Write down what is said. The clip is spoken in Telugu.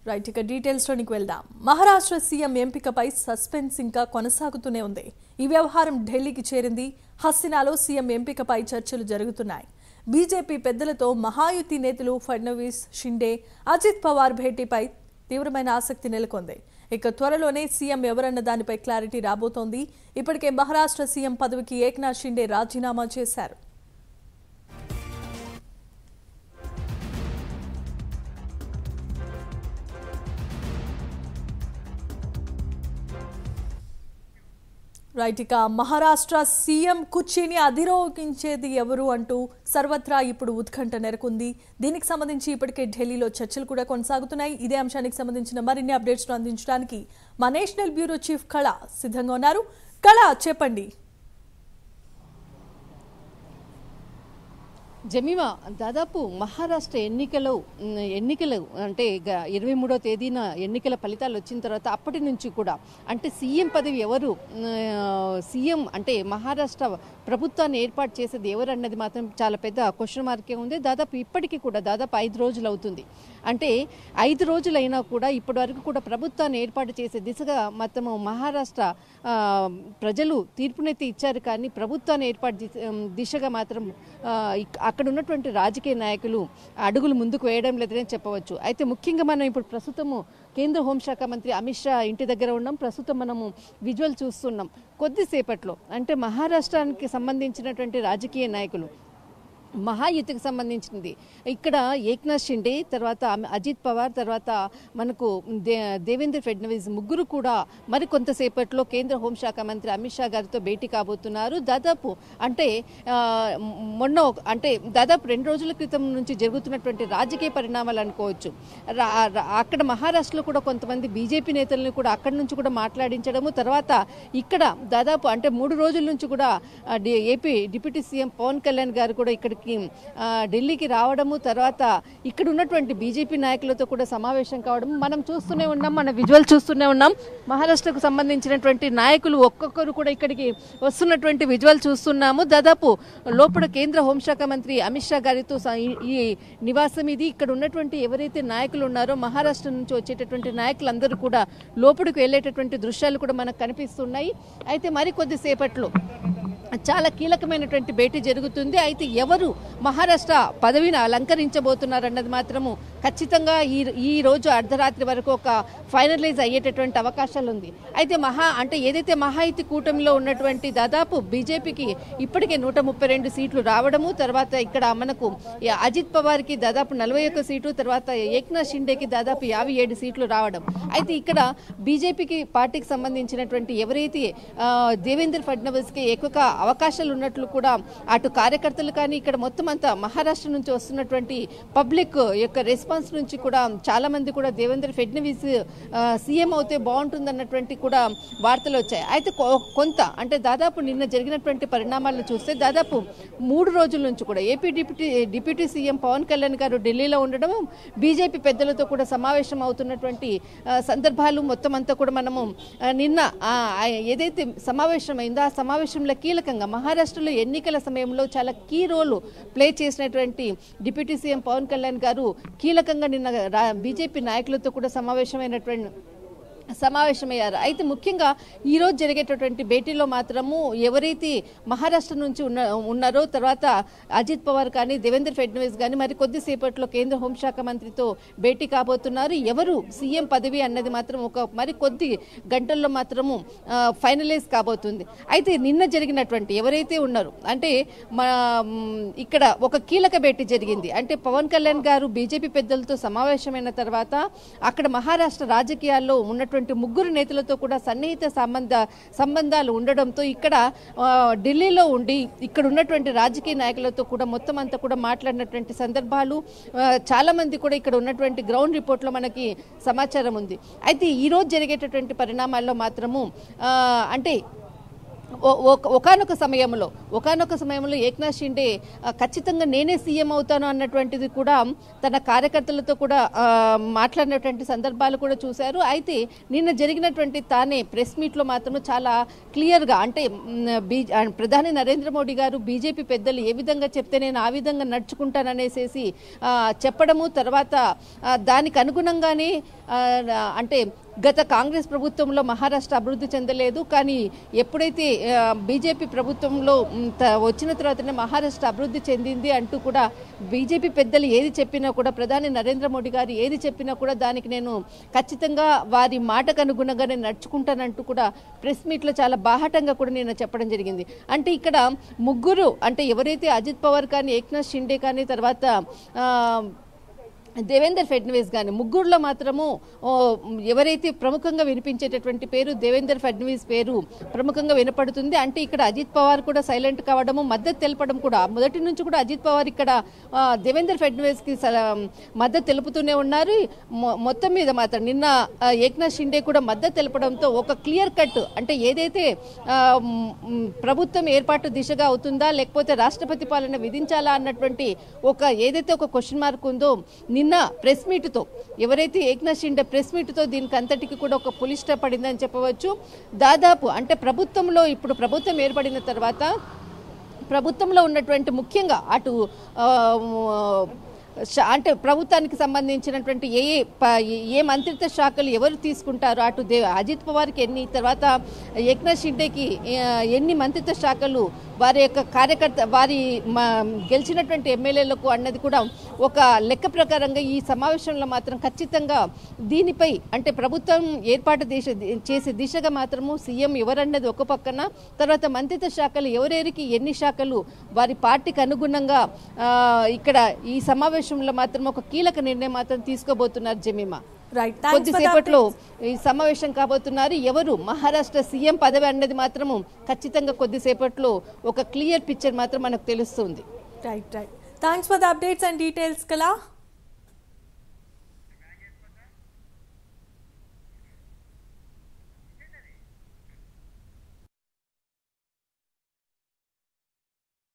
రైట్ ఇక డీటెయిల్స్ లోనికి వెళ్దాం. మహారాష్ట్ర సీఎం ఎంపికపై సస్పెన్స్ ఇంకా కొనసాగుతూనే ఉంది. ఈ వ్యవహారం ఢిల్లీకి చేరింది. హస్తినాలో సీఎం ఎంపికపై చర్చలు జరుగుతున్నాయి. బీజేపీ పెద్దలతో మహాయుతి నేతలు ఫడ్నవీస్, షిండే, అజిత్ పవార్ భేటీపై తీవ్రమైన ఆసక్తి నెలకొంది. ఇక త్వరలోనే సీఎం ఎవరన్న దానిపై క్లారిటీ రాబోతోంది. ఇప్పటికే మహారాష్ట్ర సీఎం పదవికి ఏక్నాథ్ షిండే రాజీనామా చేశారు. రైట్ ఇక మహారాష్ట్ర సీఎం కుర్చీని అధిరోహించేది ఎవరు అంటూ సర్వత్రా ఇప్పుడు ఉత్కంఠ నెలకొంది. దీనికి సంబంధించి ఇప్పటికే ఢిల్లీలో చర్చలు కూడా కొనసాగుతున్నాయి. ఇదే అంశానికి సంబంధించిన మరిన్ని అప్డేట్స్ అందించడానికి మా నేషనల్ బ్యూరో చీఫ్ కళ సిద్ధంగా ఉన్నారు. కళ, చెప్పండి. జమీమా, దాదాపు మహారాష్ట్ర ఎన్నికలు అంటే 23వ తేదీన ఎన్నికల ఫలితాలు వచ్చిన తర్వాత అప్పటి నుంచి కూడా అంటే సీఎం పదవి ఎవరు, సీఎం అంటే మహారాష్ట్ర ప్రభుత్వాన్ని ఏర్పాటు చేసేది ఎవరు అన్నది మాత్రం చాలా పెద్ద క్వశ్చన్ మార్కే ఉంది. దాదాపు ఇప్పటికీ కూడా దాదాపు 5 రోజులు అవుతుంది. అంటే 5 రోజులైనా కూడా ఇప్పటి వరకు కూడా ప్రభుత్వాన్ని ఏర్పాటు చేసే దిశగా మొత్తం మహారాష్ట్ర ప్రజలు తీర్పునైతే ఇచ్చారు. కానీ ప్రభుత్వాన్ని ఏర్పాటు దిశగా మాత్రం అక్కడ ఉన్నటువంటి రాజకీయ నాయకులు అడుగులు ముందుకు వేయడం లేదని చెప్పవచ్చు. అయితే ముఖ్యంగా మనం ఇప్పుడు ప్రస్తుతము కేంద్ర హోంశాఖ మంత్రి అమిత్ షా ఇంటి దగ్గర ఉన్నాం. ప్రస్తుతం మనము విజువల్ చూస్తున్నాం. కొద్దిసేపట్లో అంటే మహారాష్ట్రానికి సంబంధించినటువంటి రాజకీయ నాయకులు మహాయుతికి సంబంధించింది ఇక్కడ ఏక్నాథ్ షిండే, తర్వాత అజిత్ పవార్, తర్వాత మనకు దేవేంద్ర ఫడ్నవీస్ ముగ్గురు కూడా మరి కొంతసేపట్లో కేంద్ర హోంశాఖ మంత్రి అమిత్ షా గారితో భేటీ కాబోతున్నారు. దాదాపు అంటే దాదాపు 2 రోజుల క్రితం నుంచి జరుగుతున్నటువంటి రాజకీయ పరిణామాలు అనుకోవచ్చు. అక్కడ మహారాష్ట్రలో కూడా కొంతమంది బీజేపీ నేతలను కూడా అక్కడి నుంచి కూడా మాట్లాడించడము, తర్వాత ఇక్కడ దాదాపు అంటే 3 రోజుల నుంచి కూడా AP deputy CM Pawan Kalyan garu కూడా ఇక్కడికి ఢిల్లీకి రావడము, తర్వాత ఇక్కడ ఉన్నటువంటి బీజేపీ నాయకులతో కూడా సమావేశం కావడం మనం చూస్తూనే ఉన్నాం. మన విజువల్ చూస్తూనే ఉన్నాం. మహారాష్ట్రకు సంబంధించినటువంటి నాయకులు ఒక్కొక్కరు కూడా ఇక్కడికి వస్తున్నటువంటి విజువల్ చూస్తున్నాము. దాదాపు లోపల కేంద్ర హోంశాఖ మంత్రి అమిత్ షా గారితో ఈ నివాసం ఇది. ఇక్కడ ఉన్నటువంటి ఎవరైతే నాయకులు ఉన్నారో మహారాష్ట్ర నుంచి వచ్చేటటువంటి నాయకులందరూ కూడా లోపలికి వెళ్ళేటటువంటి దృశ్యాలు కూడా మనకు కనిపిస్తున్నాయి. అయితే మరి కొద్దిసేపట్లో చాలా కీలకమైనటువంటి భేటీ జరుగుతుంది. అయితే ఎవరు మహారాష్ట్ర పదవిని అలంకరించబోతున్నారు అన్నది మాత్రము ఖచ్చితంగా ఈ రోజు అర్ధరాత్రి వరకు ఒక ఫైనలైజ్ అయ్యేటటువంటి అవకాశాలు ఉంది. అయితే ఏదైతే మహాయుతి కూటమిలో ఉన్నటువంటి దాదాపు బీజేపీకి ఇప్పటికే 132 సీట్లు రావడము, తర్వాత ఇక్కడ మనకు అజిత్ పవార్కి దాదాపు 41 సీటు, తర్వాత ఏక్నాథ్ షిండేకి దాదాపు 57 సీట్లు రావడం. అయితే ఇక్కడ బీజేపీకి పార్టీకి సంబంధించినటువంటి ఎవరైతే దేవేంద్ర ఫడ్నవీస్కి ఎక్కువ అవకాశాలు ఉన్నట్లు కూడా అటు కార్యకర్తలు కానీ ఇక్కడ మొత్తం అంతా మహారాష్ట్ర నుంచి వస్తున్నటువంటి పబ్లిక్ యొక్క రెస్పాన్స్ నుంచి కూడా చాలా మంది కూడా దేవేంద్ర ఫడ్నవీస్ సీఎం అవుతే బాగుంటుందన్నటువంటి కూడా వార్తలు వచ్చాయి. అయితే కొంత అంటే దాదాపు నిన్న జరిగినటువంటి పరిణామాలను చూస్తే దాదాపు 3 రోజుల నుంచి కూడా AP deputy CM Pawan Kalyan garu ఢిల్లీలో ఉండడం, బీజేపీ పెద్దలతో కూడా సమావేశం అవుతున్నటువంటి సందర్భాలు మొత్తం అంతా కూడా మనము నిన్న ఏదైతే సమావేశం అయిందో ఆ సమావేశంలో కీలకంగా మహారాష్ట్రలో ఎన్నికల సమయంలో చాలా కీ రోల్ ప్లే చేసినటువంటి డిప్యూటీ సీఎం పవన్ కళ్యాణ్ గారు కీలకంగా నిన్న బీజేపీ నాయకులతో కూడా సమావేశమయ్యారు. అయితే ముఖ్యంగా ఈరోజు జరిగేటటువంటి భేటీలో మాత్రము ఎవరైతే మహారాష్ట్ర నుంచి ఉన్నారో, తర్వాత అజిత్ పవార్ కానీ దేవేంద్ర ఫడ్నవీస్ కానీ మరి కొద్దిసేపట్లో కేంద్ర హోంశాఖ మంత్రితో భేటీ కాబోతున్నారు. ఎవరు సీఎం పదవి అన్నది మాత్రం మరి కొద్ది గంటల్లో మాత్రము ఫైనలైజ్ కాబోతుంది. అయితే నిన్న జరిగినటువంటి ఎవరైతే ఉన్నారో అంటే ఇక్కడ ఒక కీలక భేటీ జరిగింది. అంటే పవన్ కళ్యాణ్ గారు బీజేపీ పెద్దలతో సమావేశమైన తర్వాత అక్కడ మహారాష్ట్ర రాజకీయాల్లో ఉన్నటువంటి ముగ్గురు నేతలతో కూడా సన్నిహిత సంబంధాలు ఉండడంతో ఇక్కడ ఢిల్లీలో ఉండి ఇక్కడ ఉన్నటువంటి రాజకీయ నాయకులతో కూడా మొత్తం అంతా కూడా మాట్లాడినటువంటి సందర్భాలు చాలా మంది కూడా ఇక్కడ ఉన్నటువంటి గ్రౌండ్ రిపోర్ట్లో మనకి సమాచారం ఉంది. అయితే ఈ రోజు జరిగేటటువంటి పరిణామాల్లో మాత్రము అంటే ఒకానొక సమయంలో ఏక్నాథ్ షిండే ఖచ్చితంగా నేనే సీఎం అవుతాను అన్నటువంటిది కూడా తన కార్యకర్తలతో కూడా మాట్లాడినటువంటి సందర్భాలు కూడా చూశారు. అయితే నిన్న జరిగినటువంటి తానే ప్రెస్ మీట్లో మాత్రం చాలా క్లియర్గా అంటే ప్రధాని నరేంద్ర మోడీ గారు బీజేపీ పెద్దలు ఏ విధంగా చెప్తే నేను ఆ విధంగా నడుచుకుంటాననేసి చెప్పడము, తర్వాత దానికి అనుగుణంగానే అంటే గత కాంగ్రెస్ ప్రభుత్వంలో మహారాష్ట్ర అభివృద్ధి చెందలేదు, కానీ ఎప్పుడైతే బీజేపీ ప్రభుత్వంలో వచ్చిన తర్వాతనే మహారాష్ట్ర అభివృద్ధి చెందింది అంటూ కూడా బీజేపీ పెద్దలు ఏది చెప్పినా కూడా, ప్రధాని నరేంద్ర మోడీ గారు ఏది చెప్పినా కూడా దానికి నేను ఖచ్చితంగా వారి మాటకు అనుగుణంగా నేను నడుచుకుంటానంటూ కూడా ప్రెస్ మీట్లో చాలా బాహాటంగా కూడా నేను చెప్పడం జరిగింది. అంటే ఇక్కడ ముగ్గురు అంటే ఎవరైతే అజిత్ పవార్ కానీ, ఏక్నాథ్ షిండే కానీ, తర్వాత దేవేందర్ ఫడ్నవీస్ కానీ ముగ్గురులో మాత్రము ఎవరైతే ప్రముఖంగా వినిపించేటటువంటి పేరు దేవేందర్ ఫడ్నవీస్ పేరు ప్రముఖంగా వినపడుతుంది. అంటే ఇక్కడ అజిత్ పవార్ కూడా సైలెంట్ కావడము, మద్దతు తెలపడం కూడా మొదటి నుంచి కూడా అజిత్ పవార్ ఇక్కడ దేవేందర్ ఫడ్నవీస్కి మద్దతు తెలుపుతూనే ఉన్నారు. మొత్తం మీద మాత్రం నిన్న ఏక్నాథ్ షిండే కూడా మద్దతు తెలపడంతో ఒక క్లియర్ కట్ అంటే ఏదైతే ప్రభుత్వం ఏర్పాటు దిశగా అవుతుందా లేకపోతే రాష్ట్రపతి పాలన విధించాలా అన్నటువంటి ఏదైతే ఒక క్వశ్చన్ మార్క్ ఉందో నిన్న ప్రెస్ మీట్తో ఎవరైతే ఏక్నాథ్ షిండే ప్రెస్ మీట్తో దీనికి అంతటికి కూడా ఒక పులి స్టాప్ పడిందని చెప్పవచ్చు. దాదాపు అంటే ఇప్పుడు ప్రభుత్వం ఏర్పడిన తర్వాత ప్రభుత్వంలో ఉన్నటువంటి ముఖ్యంగా అటు అంటే ప్రభుత్వానికి సంబంధించినటువంటి ఏ మంత్రిత్వ శాఖలు ఎవరు తీసుకుంటారు, అటు అజిత్ పవార్కి ఎన్ని, తర్వాత ఏక్నాథ్ షిండేకి ఎన్ని మంత్రిత్వ శాఖలు, వారి యొక్క వారి గెలిచినటువంటి ఎమ్మెల్యేలకు అన్నది కూడా ఒక లెక్క ప్రకారంగా ఈ సమావేశంలో మాత్రం ఖచ్చితంగా దీనిపై అంటే ప్రభుత్వం ఏర్పాటు చేసే దిశగా మాత్రము సీఎం ఎవరన్నది ఒక పక్కన, తర్వాత మంత్రిత్వ శాఖలు ఎవరెవరికి ఎన్ని శాఖలు వారి పార్టీకి అనుగుణంగా ఇక్కడ ఈ సమావేశంలో మాత్రం ఒక కీలక నిర్ణయం మాత్రం తీసుకోబోతున్నారు జమీమా. కొద్దిసేపట్లో ఈ సమావేశం కాబోతున్నారు. ఎవరు మహారాష్ట్ర సీఎం పదవి అన్నది మాత్రము ఖచ్చితంగా కొద్దిసేపట్లో ఒక క్లియర్ పిక్చర్ మాత్రం మనకు తెలుస్తుంది. Right. Thanks for the updates and details కళా.